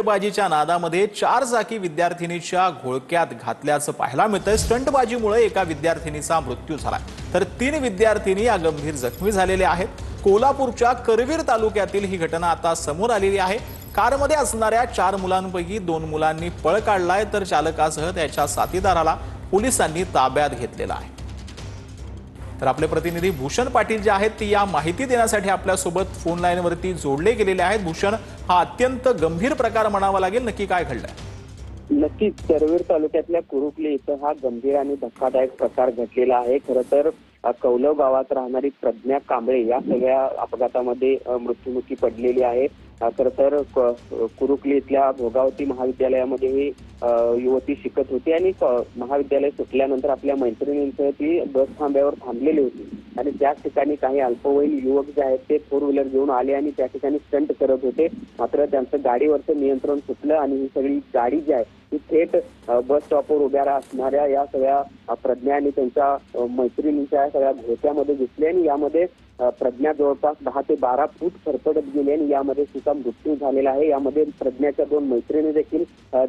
स्टंटबाजीच्या नादामध्ये 4 चाकी विद्यार्थिनीच्या घोळक्यात घातल्याचं पाहायला मिळतंय। स्टंटबाजीमुळे एका विद्यार्थिनीचा मृत्यू झाला तर 3 विद्यार्थिनी या गंभीर जखमी झालेल्या आहेत। कोल्हापूरच्या करवीर तालुक्यातील ही घटना आता समोर आलेली आहे। कारमध्ये असणाऱ्या 4 मुलांपैकी 2 मुलांनी पळ काढलाय तर चालकासह त्याच्या साथीदाराला पोलिसांनी ताब्यात घेतलेला आहे। तर आपले प्रतिनिधी भूषण पाटील जे आहेत ते या माहिती देण्यासाठी आपल्या सोबत फोन लाईन वरती जोडले गेलेले आहेत। भूषण, हा अत्यंत गंभीर प्रकार म्हणावा लागेल, नक्की काय घडलंय? नक्कीच करवीर तालुक्यातल्या कुरुकली इथं हा गंभीर आणि धक्कादायक प्रकार घडलेला आहे। खरं तर कौलव गावात राहणारी प्रज्ञा कांबळे या सगळ्या अपघातामध्ये मृत्युमुखी पडलेली आहे। खरं तर कुरुकली इथल्या भोगावती महाविद्यालयामध्ये ही युवती शिकत होती आणि महाविद्यालय सुटल्यानंतर आपल्या मैत्रिणींसह ती बस थांब्यावर थांबलेली होती आणि त्याच ठिकाणी काही अल्पवयीन युवक जे आहेत ते 4 व्हीलर घेऊन आले आणि त्या ठिकाणी स्टंट करत होते। मात्र त्यांचं गाडीवरचं नियंत्रण सुटलं आणि ही सगळी गाडी जी आहे ती थेट बस स्टॉपवर उभ्या असणाऱ्या या सगळ्या प्रज्ञा आणि त्यांच्या मैत्रिणींच्या सगळ्या घोट्यामध्ये घुसली आणि यामध्ये प्रज्ञा जवळपास 10 ते 12 फूट फरफटत गेली आणि यामध्ये तिचा मृत्यू झालेला आहे। यामध्ये प्रज्ञाच्या 2 मैत्रिणी देखील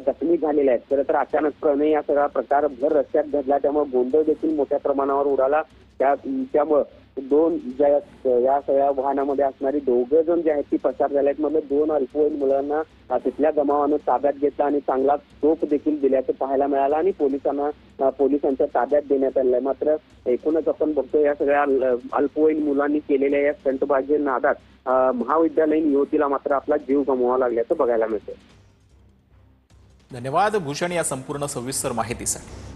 जखमी झालेल्या आहेत। खरं तर अचानकपणे या सगळा प्रकार भर रस्त्यात घडला त्यामुळे गोंधळ देखील मोठ्या प्रमाणावर उडाला। त्यामुळे 2 या सगळ्या वाहनामध्ये असणारी 2 जण जे आहेत ती पसार झाले आहेत। मध्ये 2 अल्पवयीन मुलांना तिथल्या जमावानं ताब्यात घेतला आणि चांगला तोप देखील दिल्याचं पाहायला मिळालं आणि पोलिसांच्या ताब्यात देण्यात आलंय। मात्र एकूणच आपण बघतो या सगळ्या अल्पवयीन मुलांनी केलेल्या या स्टंटबाजी नादात महाविद्यालयीन युवतीला मात्र आपला जीव गमवावा लागल्याचं बघायला मिळतं। धन्यवाद भूषण या संपूर्ण सविस्तर माहितीसाठी।